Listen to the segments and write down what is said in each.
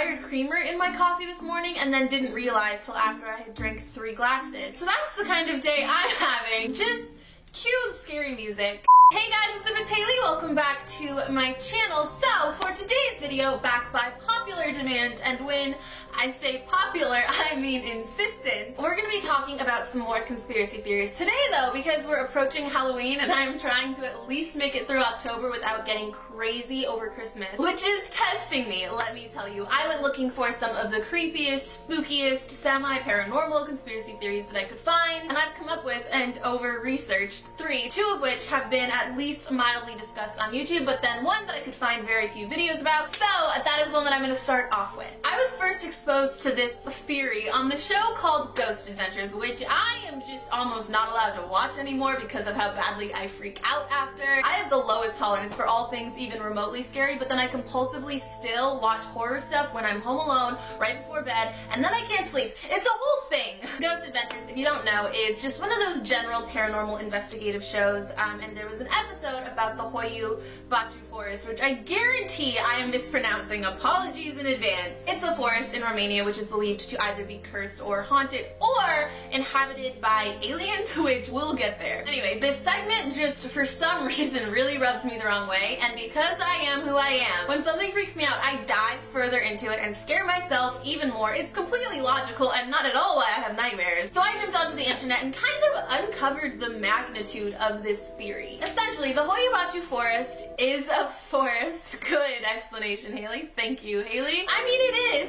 expired creamer in my coffee this morning and then didn't realize till after I had drank 3 glasses. So that's the kind of day I'm having. Just cue scary music. Hey guys, it's Haley. Welcome back to my channel. So for today's video, back by popular demand, and when I say popular, I mean insistent, we're going to be talking about some more conspiracy theories. Today though, because we're approaching Halloween and I'm trying to at least make it through October without getting crazy over Christmas, which is testing me, let me tell you. I went looking for some of the creepiest, spookiest, semi-paranormal conspiracy theories that I could find, and I've come up with and over-researched 3, 2 of which have been at least mildly discussed on YouTube, but then one that I could find very few videos about. So that is one that I'm going to start off with. I was first exposed to this theory on the show called Ghost Adventures, which I am just almost not allowed to watch anymore because of how badly I freak out after. I have the lowest tolerance for all things even remotely scary, but then I compulsively still watch horror stuff when I'm home alone, right before bed, and then I can't sleep. It's a whole thing. Ghost Adventures, if you don't know, is just one of those general paranormal investigative shows, and there was an episode about the Hoyu Baciu Forest, which I guarantee I am mispronouncing. Apologies in advance. It's a forest in Romania which is believed to either be cursed or haunted or inhabited by aliens, which we'll get there. Anyway, this segment just for some reason really rubbed me the wrong way, and because I am who I am, when something freaks me out, I dive further into it and scare myself even more. It's completely logical and not at all why I have nightmares. So I jumped onto the internet and kind of uncovered the magnitude of this theory. Essentially, the Hoyu Baciu Forest is a forest. Good explanation, Haley. Thank you, Haley. I mean,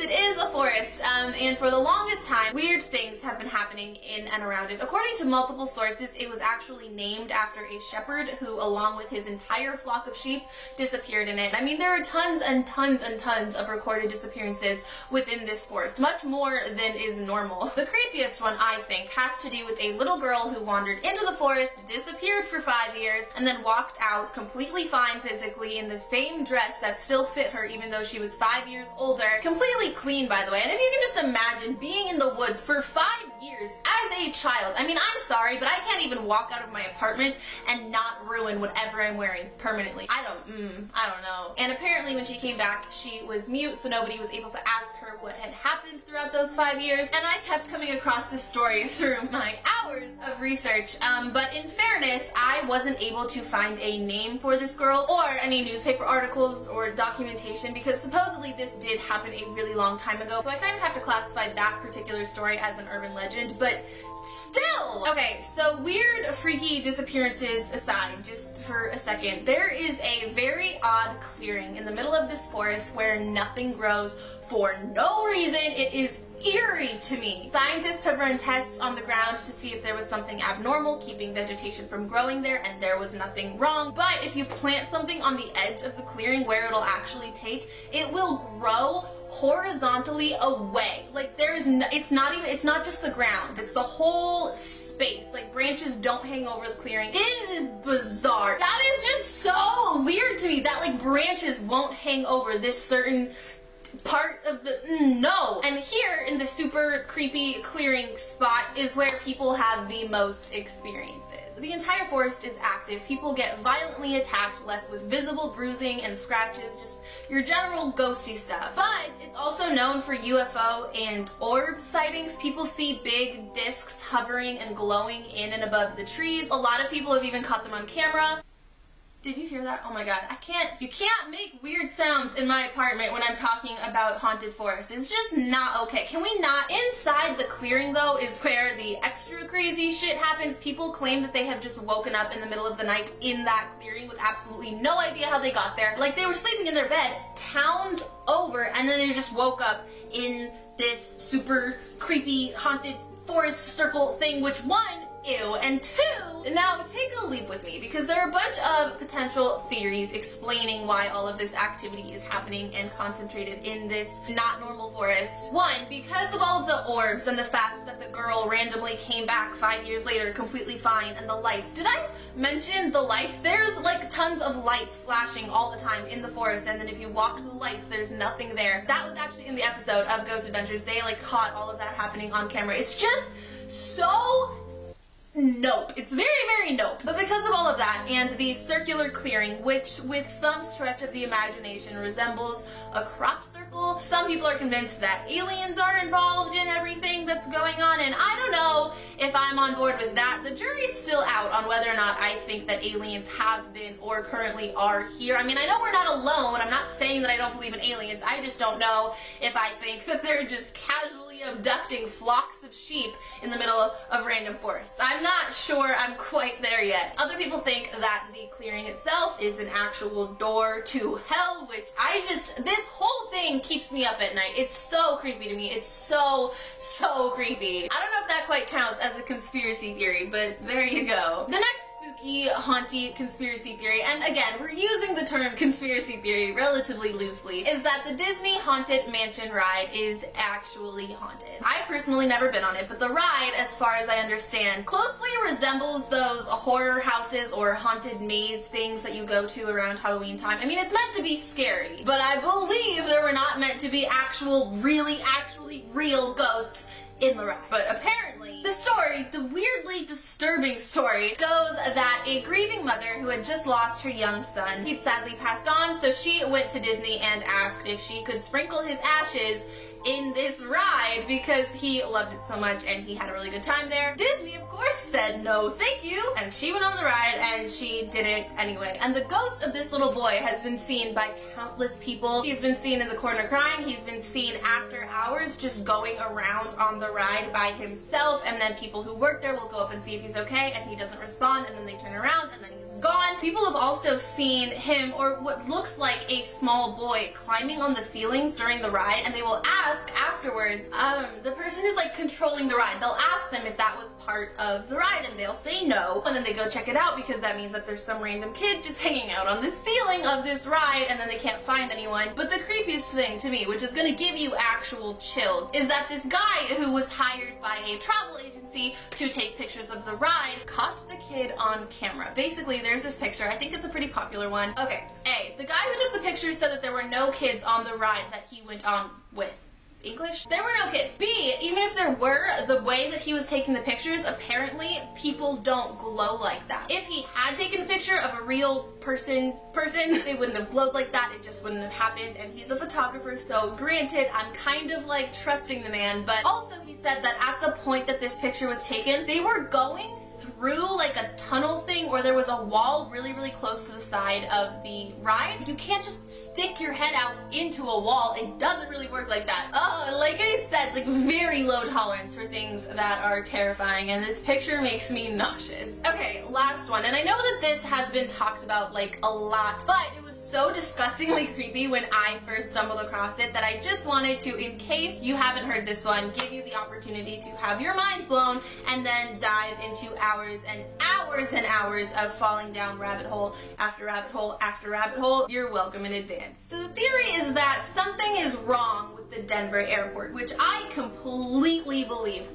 it is a forest, and for the longest time, weird things have been happening in and around it. According to multiple sources, it was actually named after a shepherd who, along with his entire flock of sheep, disappeared in it. I mean, there are tons and tons and tons of recorded disappearances within this forest, much more than is normal. The creepiest one, I think, has to do with a little girl who wandered into the forest, disappeared for 5 years, and then walked out completely fine physically in the same dress that still fit her even though she was 5 years older. Completely clean, by the way. And if you can just imagine being in the woods for 5 years as a child. I mean, I'm sorry, but I can't even walk out of my apartment and not ruin whatever I'm wearing permanently. I don't know. And apparently when she came back, she was mute, so nobody was able to ask her what had happened throughout those 5 years. And I kept coming across this story through my hours of research. But in fairness, I wasn't able to find a name for this girl or any newspaper articles or documentation, because supposedly this did happen a really long time ago. So I kind of have to classify that particular story as an urban legend, but still! Okay, so weird, freaky disappearances aside, just for a second, there is a very odd clearing in the middle of this forest where nothing grows for no reason. It is eerie to me. Scientists have run tests on the ground to see if there was something abnormal keeping vegetation from growing there, and there was nothing wrong. But if you plant something on the edge of the clearing where it'll actually take, it will grow horizontally away. Like it's not just the ground, it's the whole space. Like branches don't hang over the clearing. It is bizarre. That is just so weird to me that like branches won't hang over this certain part of the no. And here in the super creepy clearing spot is where people have the most experiences. The entire forest is active. People get violently attacked, left with visible bruising and scratches, just your general ghosty stuff. But it's also known for UFO and orb sightings. People see big discs hovering and glowing in and above the trees. A lot of people have even caught them on camera. Did you hear that? Oh my god, you can't make weird sounds in my apartment when I'm talking about haunted forests. It's just not okay. Can we not? Inside the clearing though is where the extra crazy shit happens. People claim that they have just woken up in the middle of the night in that clearing with absolutely no idea how they got there. Like they were sleeping in their bed, towns over, and then they just woke up in this super creepy haunted forest circle thing, which one, ew, and two, now take a leap with me because there are a bunch of potential theories explaining why all of this activity is happening and concentrated in this not normal forest. One, because of all of the orbs and the fact that the girl randomly came back 5 years later completely fine, and the lights. Did I mention the lights? There's like tons of lights flashing all the time in the forest, and then if you walk to the lights, there's nothing there. That was actually in the episode of Ghost Adventures. They like caught all of that happening on camera. It's just so nope. It's very, very nope. But because of all of that and the circular clearing, which with some stretch of the imagination resembles a crop circle, some people are convinced that aliens are involved in everything that's going on, and I don't know if I'm on board with that. The jury's still out on whether or not I think that aliens have been or currently are here. I mean, I know we're not alone. I'm not saying that I don't believe in aliens. I just don't know if I think that they're just casually abducting flocks of sheep in the middle of random forests. I'm not sure I'm quite there yet. Other people think that the clearing itself is an actual door to hell, which this whole thing keeps me up at night. It's so creepy to me. It's so creepy. I don't know if that quite counts as a conspiracy theory, but there you go. The next spooky, haunty conspiracy theory, and again, we're using the term conspiracy theory relatively loosely, is that the Disney Haunted Mansion ride is actually haunted. I've personally never been on it, but the ride, as far as I understand, closely resembles those horror houses or haunted maze things that you go to around Halloween time. I mean, it's meant to be scary, but I believe there were not meant to be actually real ghosts in the ride. But apparently, the story, the weirdly disturbing story, goes that a grieving mother who had just lost her young son, he'd sadly passed on, so she went to Disney and asked if she could sprinkle his ashes in this ride because he loved it so much and he had a really good time there. Disney, of course, said no thank you, and she went on the ride and she did it anyway. And the ghost of this little boy has been seen by countless people. He's been seen in the corner crying, he's been seen after hours just going around on the ride by himself, and then people who work there will go up and see if he's okay, and he doesn't respond, and then they turn around and then he's gone. People have also seen him, or what looks like a small boy, climbing on the ceilings during the ride, and they will ask afterwards, the person who's like controlling the ride, they'll ask them if that was part of the ride, and they'll say no, and then they go check it out because that means that there's some random kid just hanging out on the ceiling of this ride, and then they can't find anyone. But the creepiest thing to me, which is gonna give you actual chills, is that this guy who was hired by a travel agency to take pictures of the ride caught the kid on camera. Basically, there's this picture, I think it's a pretty popular one. Okay, A, the guy who took the picture said that there were no kids on the ride that he went on with. English? There were no kids. B, even if there were, the way that he was taking the pictures, apparently people don't glow like that. If he had taken a picture of a real person, they wouldn't have glowed like that, it just wouldn't have happened, and he's a photographer, so granted, I'm kind of like trusting the man, but also he said that at the point that this picture was taken, they were going through like a tunnel thing, or there was a wall really close to the side of the ride. You can't just stick your head out into a wall. It doesn't really work like that. Like I said, like very low tolerance for things that are terrifying, and this picture makes me nauseous. Okay, last one, and I know that this has been talked about like a lot, but it was so disgustingly creepy when I first stumbled across it that I just wanted to, in case you haven't heard this one, give you the opportunity to have your mind blown and then dive into hours and hours and hours of falling down rabbit hole after rabbit hole after rabbit hole. You're welcome in advance. So the theory is that something is wrong with the Denver airport, which I completely believe.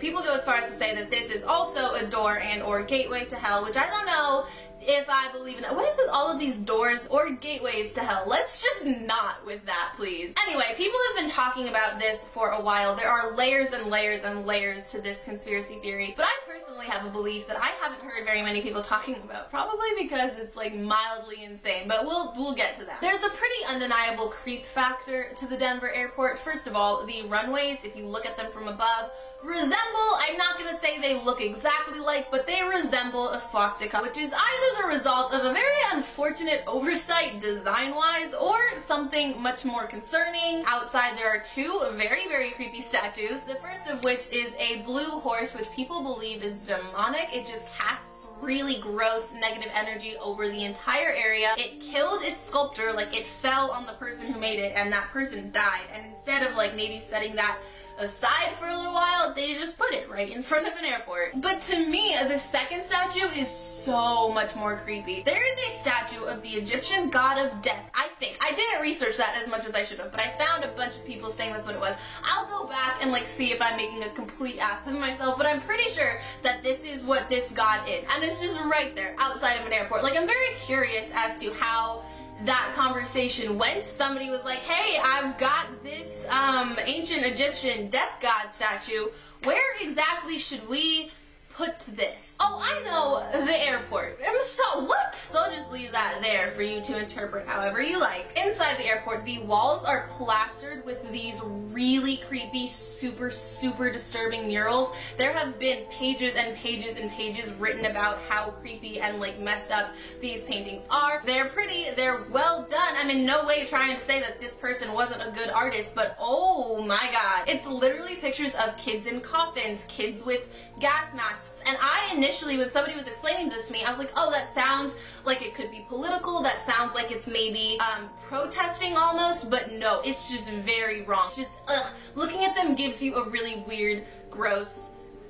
People go as far as to say that this is also a door and or gateway to hell, which I don't know if I believe in that. What is with all of these doors or gateways to hell? Let's just not with that, please. Anyway, people have been talking about this for a while. There are layers and layers and layers to this conspiracy theory, but I personally have a belief that I haven't heard very many people talking about, probably because it's like mildly insane, but we'll get to that. There's a pretty undeniable creep factor to the Denver airport. First of all, the runways, if you look at them from above, resemble, I'm not gonna say they look exactly like, but they resemble a swastika, which is either the result of a very unfortunate oversight design-wise or something much more concerning. Outside there are two very creepy statues, the first of which is a blue horse, which people believe is demonic. It just casts really gross negative energy over the entire area. It killed its sculptor, like it fell on the person who made it, and that person died, and instead of like maybe setting that aside for a little while, they just put it right in front of an airport. But to me, the second statue is so much more creepy. There is a statue of the Egyptian god of death, I think. I didn't research that as much as I should have, but I found a bunch of people saying that's what it was. I'll go back and like see if I'm making a complete ass of myself, but I'm pretty sure that this is what this god is. And it's just right there outside of an airport. Like, I'm very curious as to how that conversation went. Somebody was like, hey, I've got this ancient Egyptian death god statue. Where exactly should we put this. Oh, I know, the airport. So what? So I'll just leave that there for you to interpret however you like. Inside the airport, the walls are plastered with these really creepy, super disturbing murals. There have been pages and pages and pages written about how creepy and like messed up these paintings are. They're pretty, they're well done. I'm in no way trying to say that this person wasn't a good artist, but oh my god. It's literally pictures of kids in coffins, kids with gas masks. And I initially, when somebody was explaining this to me, I was like, oh, that sounds like it could be political, that sounds like it's maybe protesting almost, but no, it's just very wrong. It's just, ugh, looking at them gives you a really weird, gross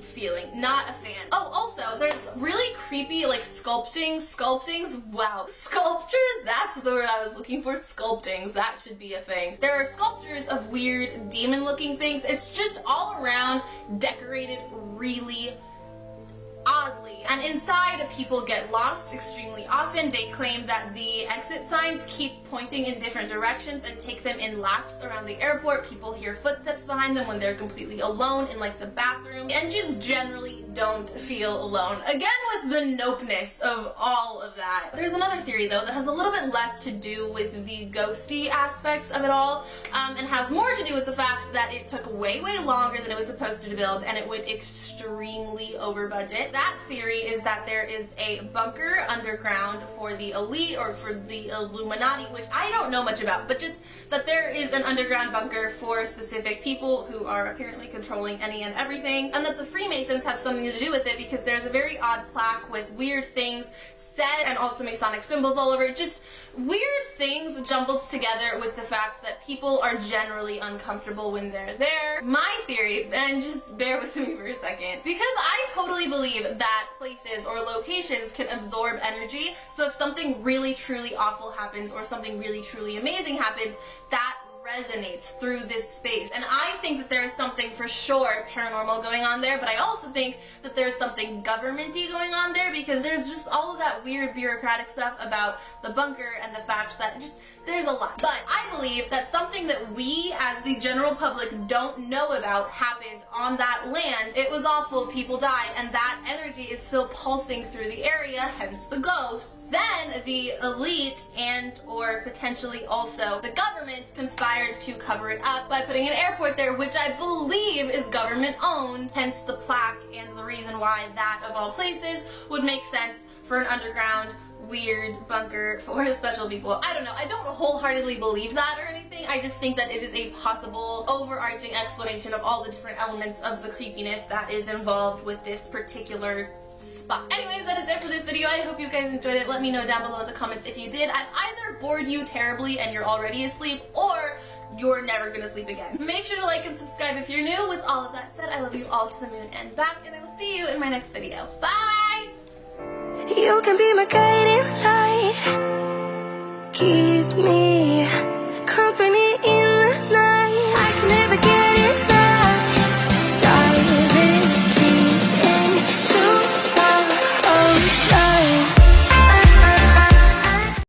feeling. Not a fan. Oh, also, there's really creepy, like, sculptings, wow. Sculptures? That's the word I was looking for, sculptings. That should be a thing. There are sculptures of weird, demon-looking things. It's just all around decorated really oddly. And inside, people get lost extremely often. They claim that the exit signs keep pointing in different directions and take them in laps around the airport. People hear footsteps behind them when they're completely alone in like the bathroom, and just generally don't feel alone. Again, with the nopeness of all of that. There's another theory though that has a little bit less to do with the ghosty aspects of it all, and has more to do with the fact that it took way longer than it was supposed to build, and it went extremely over budget. That theory is that there is a bunker underground for the elite or for the Illuminati, which I don't know much about, but just that there is an underground bunker for specific people who are apparently controlling any and everything, and that the Freemasons have something to do with it because there's a very odd plaque with weird things said and also Masonic symbols all over it. Just weird things jumbled together with the fact that people are generally uncomfortable when they're there. My theory, and just bear with me for a second, because I totally believe that places or locations can absorb energy, so if something really truly awful happens or something really truly amazing happens, that resonates through this space. And I think that there is something for sure paranormal going on there, but I also think that there's something government-y going on there because there's just all of that weird bureaucratic stuff about the bunker and the fact that just there's a lot. But I believe that something that we as the general public don't know about happened on that land. It was awful, people died, and that energy is still pulsing through the area, hence the ghosts. Then the elite and or potentially also the government conspired to cover it up by putting an airport there, which I believe is government owned, hence the plaque and the reason why that of all places would make sense for an underground weird bunker for special people. I don't know. I don't wholeheartedly believe that or anything. I just think that it is a possible overarching explanation of all the different elements of the creepiness that is involved with this particular spot. Anyways, that is it for this video. I hope you guys enjoyed it. Let me know down below in the comments if you did. I've either bored you terribly and you're already asleep, or you're never gonna sleep again. Make sure to like and subscribe if you're new. With all of that said, I love you all to the moon and back, and I will see you in my next video. Bye! You can be my guiding light. Keep me